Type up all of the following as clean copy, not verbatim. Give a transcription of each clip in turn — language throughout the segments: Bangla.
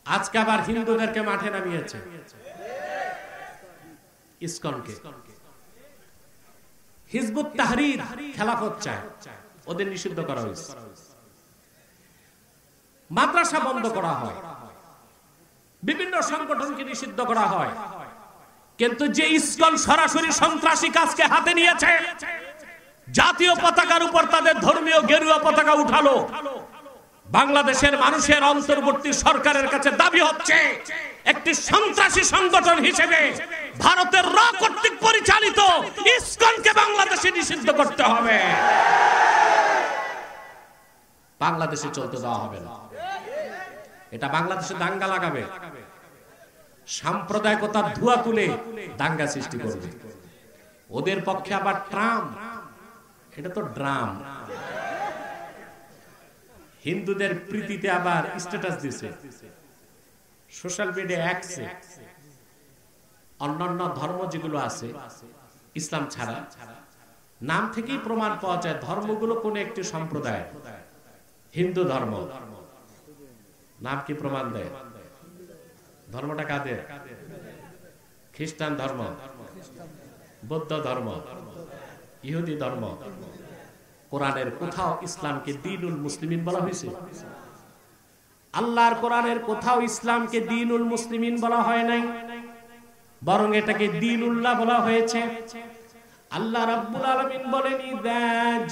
আজকে আবার হিন্দুদেরকে মাঠে নামিয়েছে, ইসকনকে। হিজবুত তাহরীর খেলাফত চায়, ওদের নিষিদ্ধ করা হয়েছে। মাদ্রাসা বন্ধ করা হয়, বিভিন্ন সংগঠনকে নিষিদ্ধ করা হয়, কিন্তু যে ইসকন সরাসরি সন্ত্রাসী কাজকে হাতে নিয়েছে, জাতীয় পতাকার উপর তাদের ধর্মীয় গেরুয়া পতাকা উঠালো, বাংলাদেশের মানুষের অন্তর্বর্তী সরকারের কাছে দাবি হচ্ছে একটি সন্ত্রাসী সংগঠন হিসেবে ভারতের র কর্তৃক পরিচালিত ইসকনকে বাংলাদেশে নিষিদ্ধ করতে হবে। বাংলাদেশে চলতে দেওয়া হবে না। এটা বাংলাদেশে দাঙ্গা লাগাবে, সাম্প্রদায়িকতার ধোঁয়া তুলে দাঙ্গা সৃষ্টি করবে। ওদের পক্ষে আবার ট্রাম, এটা তো ড্রাম। হিন্দুদের প্রীতিতে আবার স্ট্যাটাস দিছে সোশ্যাল মিডিয়া অ্যাক্সে। অন্যান্য ধর্ম যেগুলো আছে ইসলাম ছাড়া, নাম থেকেই প্রমাণ পাওয়া যায় ধর্মগুলো কোন একটি সম্প্রদায়। হিন্দু ধর্ম নাম কি প্রমাণ দেয়? ধর্মটা কাদের? খ্রিস্টান ধর্ম, বৌদ্ধ ধর্ম, ইহুদি ধর্ম। কোরআনের কোথাও ইসলামকে দ্বীনুল মুসলিমিন বলা হয়েছে? আল্লাহর কোরআনের কোথাও ইসলামকে দ্বীনুল মুসলিমিন বলা হয় নাই, বরং এটাকে দ্বীনুল্লাহ বলা হয়েছে। আল্লাহ রাব্বুল আলামিন বলেন, ইযা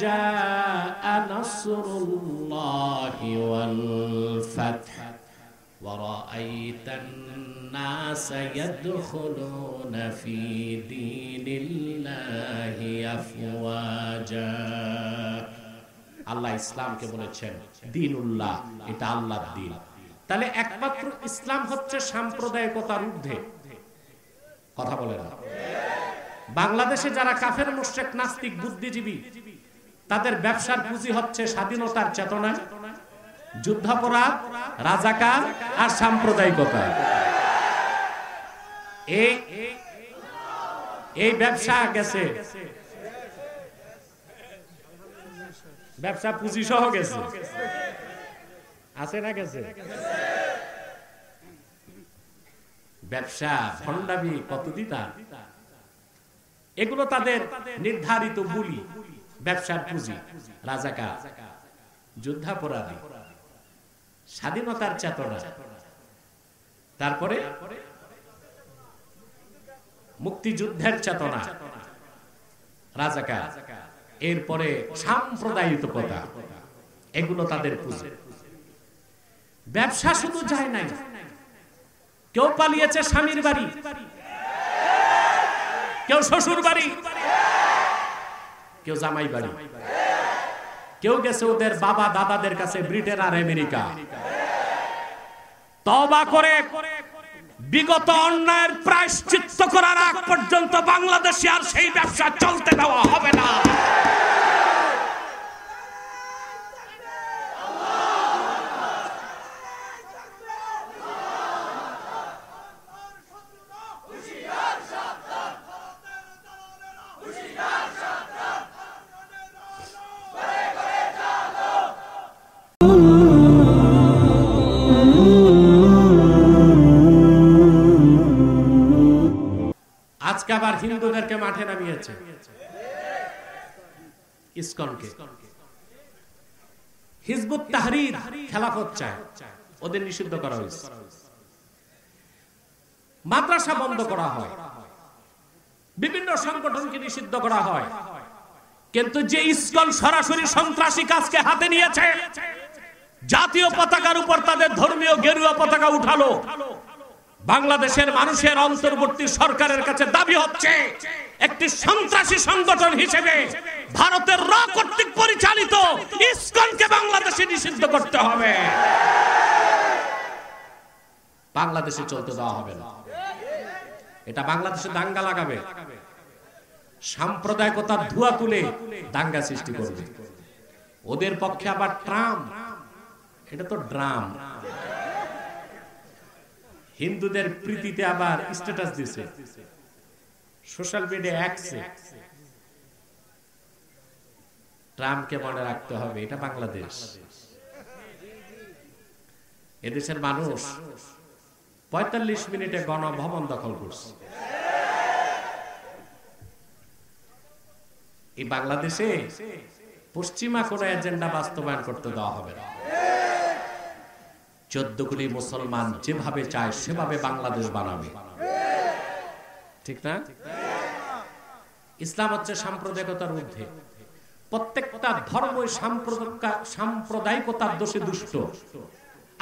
জাআ নাসরুল্লাহি ওয়াল ফাতহ ওয়া রাআইতান নাসা ইয়াদখুলুনা ফি দীনিল্লাহি আফওয়াজা। আল্লাহ ইসলামকে বলেছেন দ্বীনুল্লাহ, এটা আল্লাহর দ্বীন। তাহলে একমাত্র ইসলাম হচ্ছে সাম্প্রদায়িকতার ঊর্ধ্বে। কথা বলে না? বাংলাদেশে যারা কাফের মুশরিক নাস্তিক বুদ্ধিজীবী, তাদের ব্যবসার পুঁজি হচ্ছে স্বাধীনতার চেতনা, যুদ্ধাপরাধ, রাজাকার আর সাম্প্রদায়িকতা। এই ব্যবসা গেছে, ব্যবসা পুঁজি সহ গেছে, আছে না গেছে? ব্যবসা ভণ্ডামি কত দিতা, এগুলো তাদের নির্ধারিত বুলি। ব্যবসার পুঁজি, রাজাকার, যুদ্ধাপরাধী, স্বাধীনতার চেতনা, তারপরে মুক্তিযুদ্ধের চেতনা, রাজাকার, এরপরে সাম্প্রদায়িকতা, এগুলো তাদের পুঁজি। ব্যবসা শুধু যায় নাই, কেউ পালিয়েছে স্বামীর বাড়ি, কেউ শ্বশুর বাড়ি, কেউ জামাই বাড়ি, কেউ গেছে ওদের বাবা দাদাদের কাছে ব্রিটেন আর আমেরিকা। তওবা করে বিগত অন্যায়ের প্রায়শ্চিত্ত করার আগ পর্যন্ত বাংলাদেশে আর সেই ব্যবসা চলতে দেওয়া হবে না। আজকে আবার হিন্দুদেরকে মাঠে নামিয়েছে, ইসকনকে। হিজবুত তাহরীর খেলাফত চায়, ওদের নিষিদ্ধ করা হয়েছে। মাদ্রাসা বন্ধ করা হয়, বিভিন্ন সংগঠনকে নিষিদ্ধ করা হয়, কিন্তু যে ইসকন সরাসরি সন্ত্রাসী কাজকে হাতে নিয়েছে, জাতীয় পতাকার উপর তাদের ধর্মীয় গেরুয়া পতাকা উঠালো, বাংলাদেশের মানুষের অন্তর্বর্তী সরকারের কাছে দাবি হচ্ছে একটি সন্ত্রাসী সংগঠন হিসেবে ভারতের র কর্তৃক পরিচালিত ইসকনকে বাংলাদেশে নিষিদ্ধ করতে হবে। বাংলাদেশে চলতে দেওয়া হবে না। এটা বাংলাদেশে দাঙ্গা লাগাবে, সাম্প্রদায়িকতার ধোঁয়া তুলে দাঙ্গা সৃষ্টি করবে। ওদের পক্ষে আবার ট্রাম, এটা তো ড্রাম। হিন্দুদের প্রীতিতে আবার স্ট্যাটাস দিছে সোশ্যাল মিডিয়া অ্যাক্সে। ট্রাম্পকে মনে রাখতে হবে, এটা বাংলাদেশ। এদেশের মানুষ 45 মিনিটে গণভবন দখল করছে। এই বাংলাদেশে পশ্চিমা কোন এজেন্ডা বাস্তবায়ন করতে দেওয়া হবে না। 14 কোটি মুসলমান যেভাবে চায় সেভাবে বাংলাদেশ বানাবে, ঠিক না? ইসলাম হচ্ছে সাম্প্রদায়িকতার ঊর্ধ্বে। প্রত্যেকটা ধর্মই সাম্প্রদায়িকতার দোষে দুষ্ট।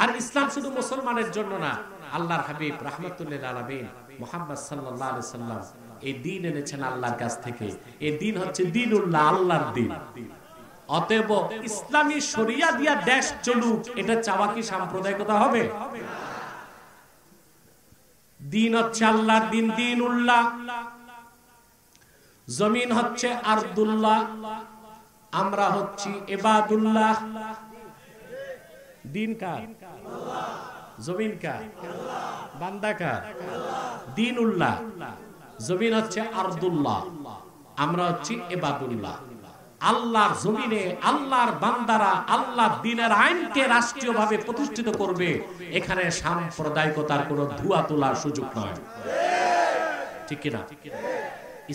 আর ইসলাম শুধু মুসলমানের জন্য না, আল্লাহর হাবিব রাহমাতুল্লিল আলামিন মুহাম্মদ সাল্লাল্লাহু আলাইহি সাল্লাম এই দ্বীন এনেছেন আল্লাহর কাছ থেকে। এই দ্বীন হচ্ছে দ্বীনুল্লাহ, আল্লাহর দ্বীন। অতএব ইসলামী শরিয়া দিয়া দেশ চলুক, এটা চাওয়া কি সাম্প্রদায়িকতা হবে? দ্বীন হচ্ছে আল্লাহর দ্বীন, দ্বীনুল্লাহ। জমিন হচ্ছে আরদুল্লাহ, আমরা হচ্ছি ইবাদুল্লাহ। দ্বীন কার? জমিন কার? বান্দা কার? দ্বীনুল্লাহ। জমিন হচ্ছে আরদুল্লাহ, আমরা হচ্ছি ইবাদুল্লাহ। আল্লাহর জমিনে আল্লাহর বান্দারা আল্লাহর দ্বীনের আইনকে রাষ্ট্রীয়ভাবে প্রতিষ্ঠিত করবে। এখানে সাম্প্রদায়িকতার কোনো ধোঁয়া তোলার সুযোগ নয়, ঠিক কিনা?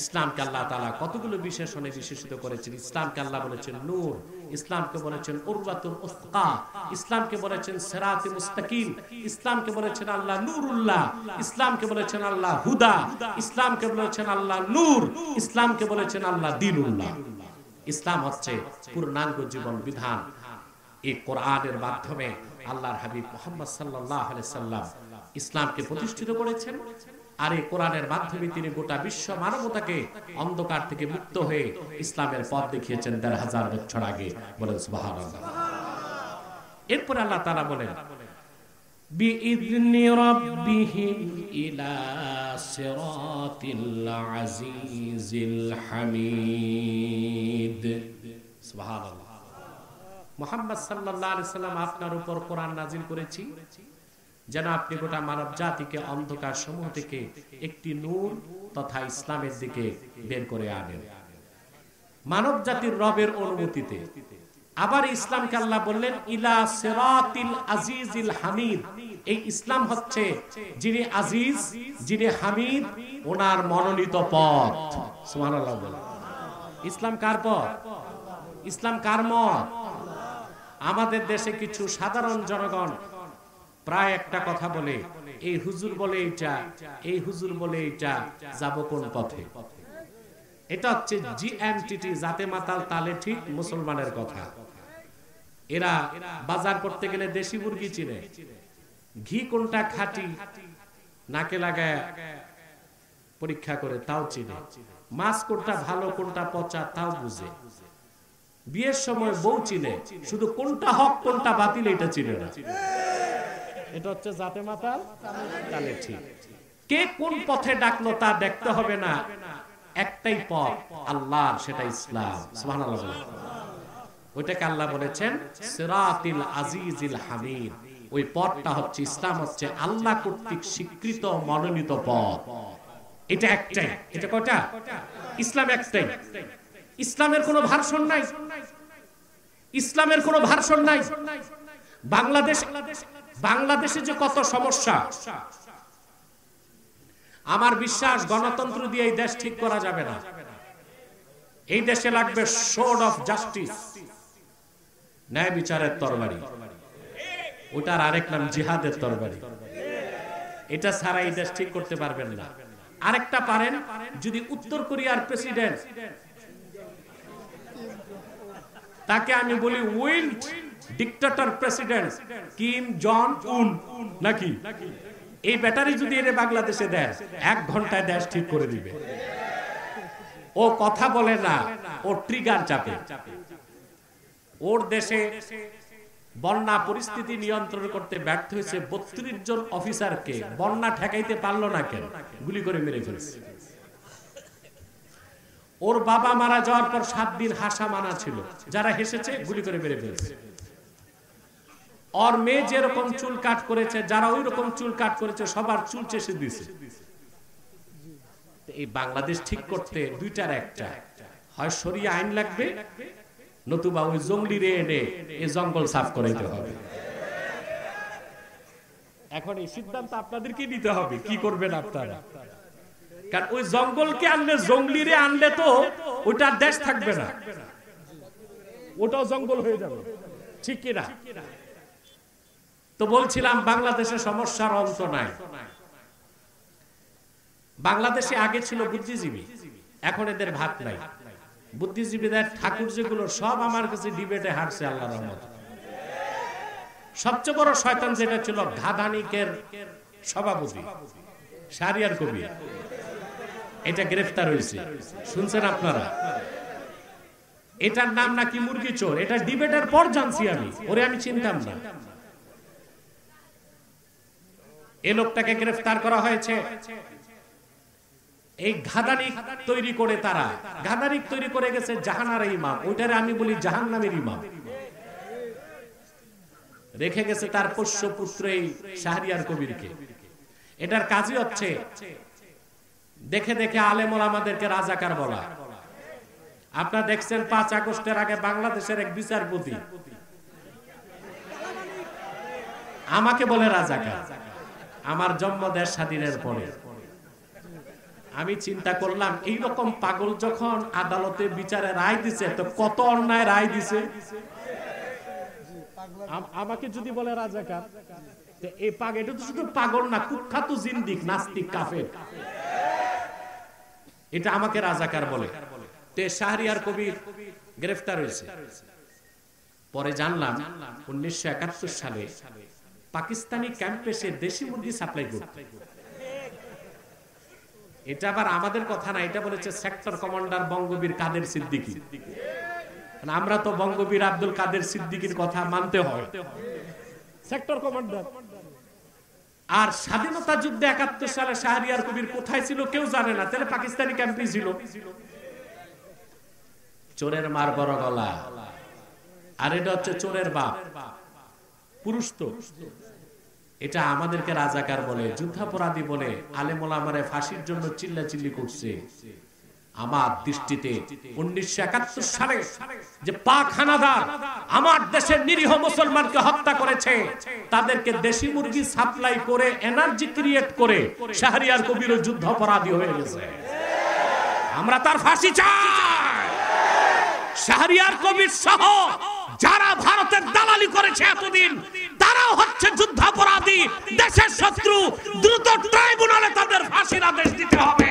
ইসলামকে আল্লাহ তাআলা কতগুলো বিশেষণে বিশেষিত করেছেন। ইসলামকে আল্লাহ বলেছেন নূর, ইসলামকে বলেছেন উরওয়াতুল উসকা, ইসলামকে বলেছেন সিরাতে মুস্তাকিম, ইসলামকে বলেছেন আল্লাহ নূরুল্লাহ, ইসলামকে বলেছেন আল্লাহ হুদা, ইসলামকে বলেছেন আল্লাহ নূর, ইসলামকে বলেছেন আল্লাহ দ্বীনুল্লাহ। ইসলাম হচ্ছে পূর্ণাঙ্গ জীবন বিধান। এই কোরআনের মাধ্যমে আল্লাহর হাবিব মুহাম্মদ সাল্লাল্লাহু আলাইহি সাল্লাম ইসলামকে প্রতিষ্ঠিত করেছেন। আর এই কোরআনের মাধ্যমে তিনি গোটা বিশ্ব মানবতাকে অন্ধকার থেকে মুক্ত হয়ে ইসলামের পথ দেখিয়েছেন ১৫০০ বছর আগে। বলেন সুবহানাল্লাহ। এরপর আল্লাহ তাআলা বলেন বিইذনি রাব্বিহিম ইলা সিরাতিল আজিজিল হামিদ। সুবহানাল্লাহ। মুহাম্মদ সাল্লাল্লাহু আলাইহি সাল্লাম আপনার উপর কোরআন নাজিল করেছি যেন আপনি গোটা মানব জাতিকে অন্ধকার সমূহ থেকে একটি নূর তথা ইসলামের দিকে বের করে আনেন, মানব জাতির রবের অনুমতিতে। আবার ইসলামকে আল্লাহ বললেন ইলা সিরাতিল আজিজিল হামিদ। এই ইসলাম হচ্ছে যিনি আজিজ, যিনি হামিদ, ওনার মনোনীত পথ। সুবহানাল্লাহ বলেন। ইসলাম কার পথ? ইসলাম কার মত? আমাদের দেশে কিছু সাধারণ জনগণ প্রায় একটা কথা বলে, এই হুজুর বলে এটা, এই হুজুর বলে এটা, যাব কোন পথে? এটা হচ্ছে জিএমটিটি, জাতে মাতাল তালে ঠিক মুসলমানের কথা। এরা বাজার করতে গেলে দেশি মুরগি চিনে, ঘি কোনটা খাঁটি নাকে লাগায় পরীক্ষা করে তাও চিনে, মাছ কোনটা ভালো কোনটা পচা তাও বুঝে, বিয়ের সময় বউ চিনে, শুধু কোনটা হক কোনটা বাতিল এটা চিনে না। এটা হচ্ছে জাতে মাতাল তালে ঠিক। কে কোন পথে ডাকলো তা দেখতে হবে না, একটাই পথ আল্লাহর, সেটা ইসলাম। সুবহানাল্লাহ। ওইটাকে আল্লাহ বলেছেন সিরাতিল আজিজিল হামিদ। ওই পথটা হচ্ছে ইসলাম, হচ্ছে আল্লাহ কর্তৃক স্বীকৃত মনোনীত পথ। এটা একটাই। এটা কয়টা? ইসলাম একটাই। ইসলামের কোনো ভার্সন নাই, ইসলামের কোনো ভার্সন নাই। বাংলাদেশে যে কত সমস্যা, আমার বিশ্বাস গণতন্ত্র দিয়ে এই দেশ ঠিক করা যাবে না। এই দেশে লাগবে সোর্ড অফ জাস্টিস, ন্যায় বিচারের তরবারি। ওটার আরেক নাম জিহাদের তরবারি। এটা ছাড়া এই দেশ ঠিক করতে পারবেন না। আরেকটা পারেন, যদি উত্তর কোরিয়ার প্রেসিডেন্ট, তাকে আমি বলি wild dictator president Kim Jong Un নাকি, এই ব্যাটারি যদি এর বাংলাদেশে দেন 1 ঘন্টায় দেশ ঠিক করে দিবে। ও কথা বলে না, ও ট্রিগার চাপে। ওর দেশে বন্যা পরিস্থিতি নিয়ন্ত্রণ করতে ব্যর্থ হয়েছে 32 জন অফিসারকে বন্যা ঠেকাইতে পারলো না, কেন? গুলি করে মেরে ফেলছে। ওর বাবা মারা যাওয়ার পর 7 দিন হাসা মানা ছিল, যারা হেসেছে গুলি করে মেরে ফেলছে। ওর মেয়ে যেরকম চুল কাট করেছে, যারা ওই রকম চুল কাট করেছে সবার চুল চেষে দিয়েছে। এই বাংলাদেশ ঠিক করতে দুইটার একটা, হয় শরিয়া আইন লাগবে, নতুবা ওই জঙ্গলি রে এনে এই জঙ্গল সাফ করাইতে হবে। এখন এই সিদ্ধান্ত আপনাদেরকে নিতে হবে, কি করবেন আপনারা। কারণ ওই জঙ্গলকে আনলে, জঙ্গলিরে আনলে তো ওটার দেশ থাকবে না, ওটাও জঙ্গল হয়ে যাবে, ঠিক কিনা? তো বলছিলাম বাংলাদেশের সমস্যার অন্ত নাই। বাংলাদেশে আগে ছিল বুদ্ধিজীবী, এখন এদের ভাত নাই। বুদ্ধিজীবীদের ঠাকুর যেগুলো সব আমার কাছে ডিবেটে হারছে আল্লাহর রহমতে। সবচেয়ে বড় শয়তান যেটা ছিল ঘাদানিকের সভাপতি শাহরিয়ার কবির, এটা গ্রেফতার হয়েছে, শুনছেন আপনারা? এটার নাম নাকি মুরগি চোর। এটা ডিবেটের পর জানছি আমি, ওরে আমি চিনতাম না। এই লোকটাকে গ্রেফতার করা হয়েছে। এই ঘাদানিক তৈরি করে, তারা ঘাদানিক তৈরি করে গেছে জাহানার ইমাম, ওইটারে আমি বলি জাহান্নামের ইমাম। রেখে গেছে তার পোষ্য পুত্র এই শাহরিয়ার কবিরকে। এটার কাজই হচ্ছে দেখে দেখে আলেম ওলামাদেরকে রাজাকার বলা। আপনারা দেখছেন 5 আগস্টের আগে বাংলাদেশের এক বিচারপতি আমাকে বলে রাজাকার, আমার জন্ম দেশ স্বাধীনের পরে। আমি চিন্তা করলাম এইরকম পাগল যখন আদালতে বিচারে রায় দিছে, তো কত অন্যায় রায় দিছে। আমাকে যদি বলে রাজাকার, এই পাগল, এটা তো শুধু পাগল না, কুখ্যাত জিন্দিক, নাস্তিক, কাফের, এটা আমাকে রাজাকার বলে। তে শাহরিয়ার কবির গ্রেফতার হয়েছে। পরে জানলাম 1971 সালে পাকিস্তানি ক্যাম্পে সে দেশি মুরগি সাপ্লাই করত। এটা আবার আমাদের কথা না, এটা বলেছে সেক্টর কমান্ডার বঙ্গবীর কাদের সিদ্দিকী। আমরা তো বঙ্গবীর আব্দুল কাদের সিদ্দিকীর কথা মানতে হয়, সেক্টর কমান্ডার। আর স্বাধীনতা যুদ্ধে 71 সালে শাহরিয়ার কবির কোথায় ছিল কেউ জানে না, তাহলে পাকিস্তানি ক্যাম্পে ছিল। চোরের মার বড় গলা, আর এটা হচ্ছে চোরের বাপ, পুরুষ। তো এটা আমাদেরকে রাজাকার বলে, যুদ্ধাপরাধী বলে, আলেম ওলামারে ফাঁসির জন্য চিল্লাচিল্লি করছে। আমার দৃষ্টিতে 1971 সালে যে পাক হানাদার আমার দেশের নিরীহ মুসলমানকে হত্যা করেছে, তাদেরকে দেশি মুরগি সাপ্লাই করে এনার্জি ক্রিয়েট করে শাহরিয়ার কবিরও যুদ্ধাপরাধী হয়ে গেছে। আমরা তার ফাঁসি চাই। শাহরিয়ার কবির সহ যারা ভারতের দালালি করেছে এতদিন, তারাও হচ্ছে যুদ্ধাপরাধী, দেশের শত্রু। দ্রুত ট্রাইব্যুনালে তাদের ফাঁসির আদেশ দিতে হবে।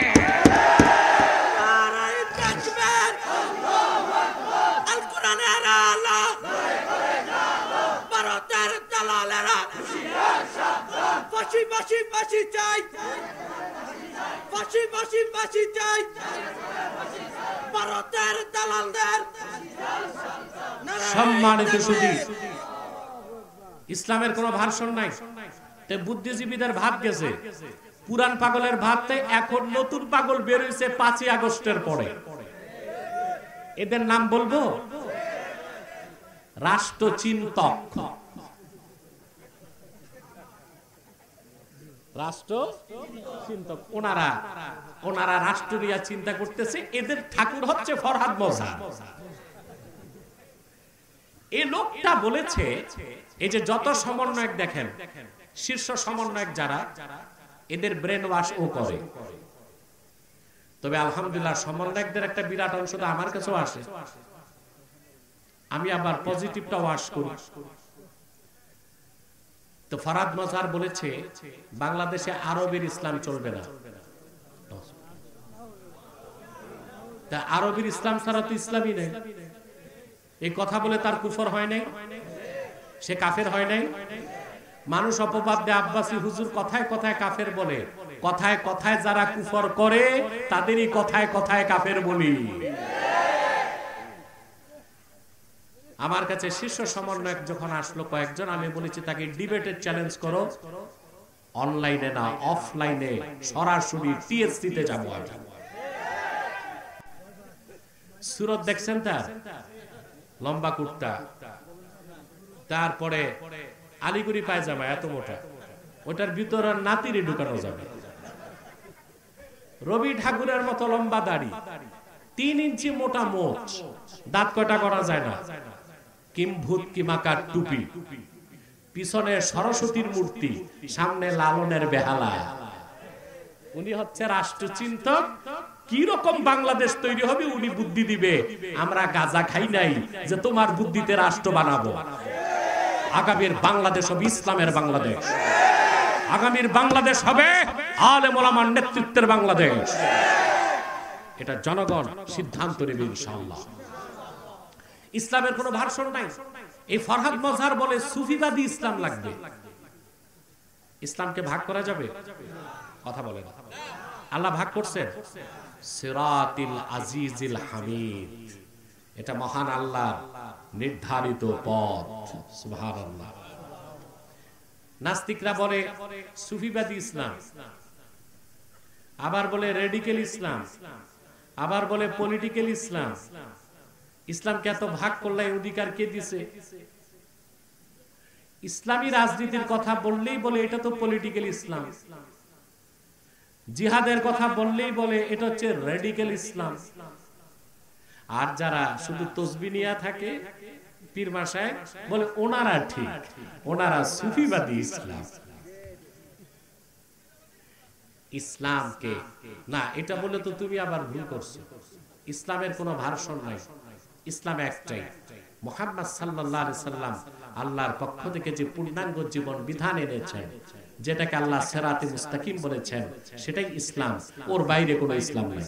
ভারতের দালালেরা ফাঁসি ফাঁসি ফাঁসি চাই, ফাঁসি ফাঁসি ফাঁসি চাই, ভারতের দালালদের। সম্মানিত সুধী, ইসলামের কোন ভার্সন নাই। বুদ্ধিজীবীদের ভাত গেছে, পুরান পাগলের ভাতে এখন নতুন পাগল বের হয়েছে 5 আগস্টের পরে। এদের নাম বলবো রাষ্ট্রচিন্তক। রাষ্ট্রচিন্তক ওনারা রাষ্ট্র নিয়ে চিন্তা করতেছে। এদের ঠাকুর হচ্ছে ফরহাদ মজা। এই লোকটা বলেছে, এই যে যত সমন্বয়ক দেখেন, শীর্ষ সমন্বয়ক যারা, এদের ব্রেন ওয়াশ ও করে। তবে আলহামদুলিল্লাহ সমন্বয়কদের একটা বিরাট অংশ আমার কাছেও আসে, আমি আবার পজিটিভটা ওয়াশ করি। তো ফরহাদ মজার বলেছে বাংলাদেশে আরবের ইসলাম চলবে না। তা আরবের ইসলাম ছাড়া তো ইসলামই নেই। এই কথা বলে তার কুফর হয় নাই, সে কাফের হয় নাই। মানুষ অপবাদ দেয় আব্বাসী হুজুর কথায় কথায় কাফের বলে, কথায় কথায় যারা কুফর করে তাদেরই কথায় কথায় কাফের বলি। আমার কাছে শীর্ষ সমন্বয়ক যখন আসলো কয়েকজন, আমি বলেছি তাকে ডিবেটের চ্যালেঞ্জ করো, অনলাইনে না অফলাইনে, সরাসরি টিএসসি তে যাবো। সুরত দেখছেন তার, লম্বা কুর্তা, তারপরে আলিগুড়ি পায়জামা এত মোটা, ওটার ভিতর নাতিরে ঢুকানো যাবে। রবি ঠাকুরের মতো লম্বা দাড়ি, 3 ইঞ্চি মোটা মোচ, দাঁত কটা করা যায় না, কিম ভূত কিমাকার টুপি, পিছনে সরস্বতীর মূর্তি, সামনে লালনের বেহালা। উনি হচ্ছে রাষ্ট্রচিন্তক। কি রকম বাংলাদেশ তৈরি হবে উনি বুদ্ধি দিবে। আমরা গাঁজা খাই নাই যে তোমার বুদ্ধিতে রাষ্ট্র বানাবো। আগামীর বাংলাদেশ হবে ইসলামের বাংলাদেশ। আগামীর বাংলাদেশ হবে আলেম ওলামার নেতৃত্বের বাংলাদেশ। এটা জনগণ সিদ্ধান্ত নেবে ইনশাআল্লাহ। ইসলামের কোনো ভার্সন নাই। এই ফরহাদ মজহার বলে সুফিবাদী ইসলাম লাগবে। ইসলামকে ভাগ করা যাবে? কথা বলেন। আল্লাহ ভাগ করছেন সিরাতিল আজিজিল হামিদ। এটা মহান আল্লাহর নির্ধারিত পথ। সুবহানাল্লাহ। নাস্তিকরা বলে সুফিবাদী ইসলাম, আবার বলে রেডিক্যাল ইসলাম, আবার বলে পলিটিক্যাল ইসলাম। ইসলামকে এত ভাগ করলে অধিকার কে দিছে? ইসলামী রাজনীতির কথা বললেই বলে এটা তো পলিটিক্যাল ইসলাম। জিহাদের কথা বললেই বলে এটা হচ্ছে রেডিক্যাল ইসলাম। আর যারা শুধু তসবিহ নিয়ে থাকে পীর মাসায় বলে ওনারা ঠিক, ওনারা সুফিবাদী ইসলাম। ইসলামকে না এটা বলে তো তুমি আবার ভুল করছো। ইসলামের কোনো ভার্সন নাই। ইসলাম একটাই। মুহাম্মদ সাল্লাল্লাহু আলাইহি সাল্লাম আল্লাহর পক্ষ থেকে যে পূর্ণাঙ্গ জীবন বিধান এনেছেন, যেটাকে আল্লাহ সিরাতে মুস্তাকিম বলেছেন, সেটাই ইসলাম। ওর বাইরে কোনো ইসলাম নাই।